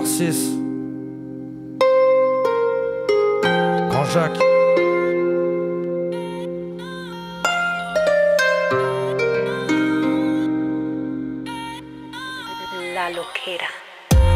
Narcisse, Grand Jacques. La loquera.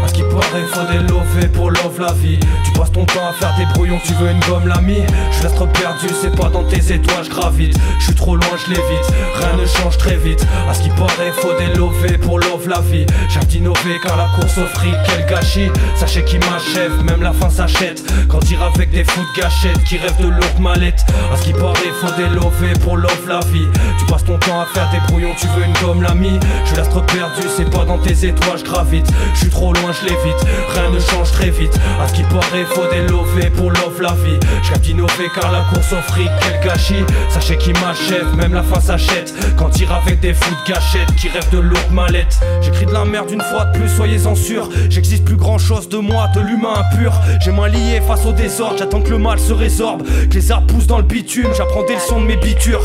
À ce qui paraît, faut des lovés pour love la vie. Tu passes ton temps à faire des brouillons, tu veux une gomme l'ami. Je reste perdu, c'est pas dans tes étoiles, je gravite. Je suis trop loin, je l'évite, rien ne change très vite. À ce qui paraît, faut des lovés pour love la vie. J'ai hâte d'innover car la course au fric, quel gâchis. Sachez qui m'achève, même la fin s'achète. Grandir avec des fous de gâchettes qui rêvent de lourdes mallettes. À ce qui paraît, faut des lovés pour love la vie. Tu passes ton temps à faire des brouillons, tu veux une gomme l'ami. Je reste perdu, c'est pas dans tes étoiles, je gravite. Je suis trop loin, je l'évite, rien ne change très vite. À ce qui paraît, faut des lovés pour love la vie. Je rêve d'innover car la course au fric, quel gâchis. Sachez qui m'achève, même la fin s'achète. Quand tire avec des fous de gâchettes qui rêvent de lourdes mallettes. J'écris de la merde une fois de plus, soyez-en sûrs. J'existe plus grand chose de moi, de l'humain impur. J'ai moins lié face au désordre, j'attends que le mal se résorbe. Que les arbres poussent dans le bitume, j'apprends des leçons de mes bitures.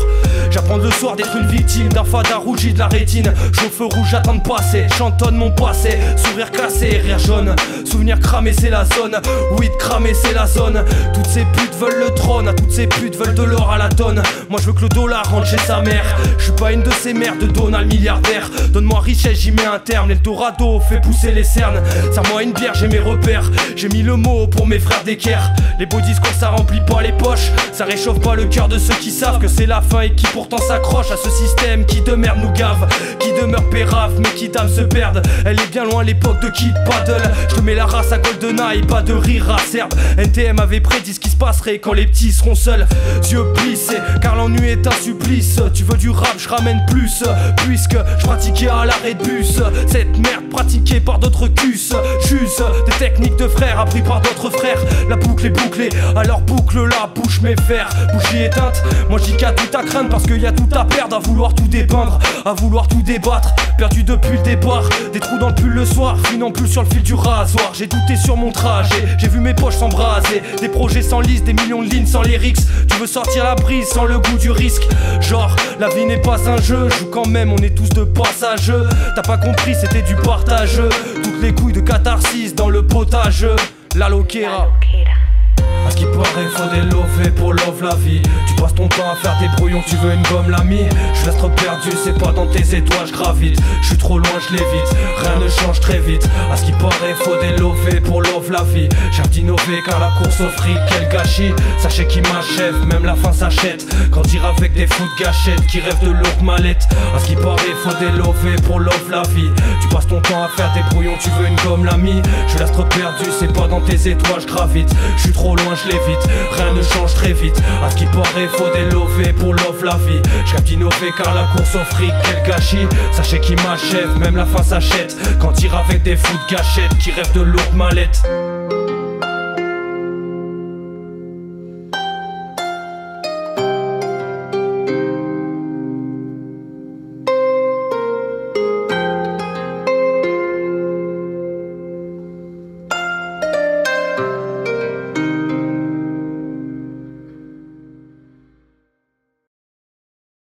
J'apprends le soir d'être une victime d'un fada rougi de la rétine. Chauffe rouge, j'attends de passer, chantonne mon passé. Sourire cassé, rire jaune, souvenir cramé c'est la zone. Weed cramé c'est la zone. Toutes ces putes veulent le trône, toutes ces putes veulent de l'or à la tonne. Moi je veux que le dollar rentre chez sa mère. Je suis pas une de ces mères de Donald milliardaire. Donne-moi richesse, j'y mets un terme. L'Eldorado fait pousser les cernes. Serre-moi une bière, j'ai mes repères. J'ai mis le mot pour mes frères d'équerre. Les beaux discours ça remplit pas les poches. Ça réchauffe pas le cœur de ceux qui savent que c'est la fin et qui pourtant s'accrochent à ce système qui de merde nous gave. Qui demeure pérave mais qui d'âme se perdent. Elle est bien loin l'époque de Kid Paddle. Je te mets la race à GoldenEye, pas de rire à serbe. NTM avait prédit ce qui se passerait quand les petits seront seuls. Yeux plissés, car l'ennui est un supplice. Tu veux du rap, je ramène plus. Puisque je pratiquais à l'arrêt de bus. Cette merde pratiquée par d'autres cus. Juste des techniques de frères appris par d'autres frères. La boucle est bouclée, alors boucle la bouche mes fers. Bougie éteinte, moi j'y qu'à tout à craindre. Parce qu'il y a tout à perdre, à vouloir tout dépeindre, à vouloir tout débattre. Perdu depuis le départ, des trous dans le pull le soir. Finant plus sur le fil du rasoir. J'ai douté sur mon trajet, j'ai vu mes poches s'embraser. Des projets sans liste, des millions de lignes sans lyrics. Tu veux sortir la brise sans le goût du risque. Genre, la vie n'est pas un jeu, joue quand même, on est tous de passageux. T'as pas compris, c'était du partageux. Toutes les couilles de catharsis dans le potage. La loquera. À ce qui paraît, faut des lovés pour love la vie. Tu passes ton temps à faire des brouillons, tu veux une gomme l'ami. Je reste perdu, c'est pas dans tes étoiles, je gravite. Je suis trop loin, je l'évite, rien ne change très vite. À ce qui paraît, faut des lovés pour love la vie. J'ai hâte d'innover car la course au fric, quel gâchis. Sachez qui m'achève, même la fin s'achète. Grandir avec des fous de gâchettes qui rêvent de lourdes mallettes. À ce qui paraît, faut des lovés pour love la vie. Tu passes ton temps à faire des brouillons, tu veux une gomme l'ami. Je reste perdu, c'est pas dans tes étoiles, je gravite. Je suis trop loin, je l'évite, rien ne change très vite. À ce qui paraît, faut des lovés pour love la vie. J'ai hâte d'innover car la course au fric, quel gâchis. Sachez qui m'achève, même la fin s'achète. Quand tire avec des fous de gâchettes qui rêvent de lourdes mallettes.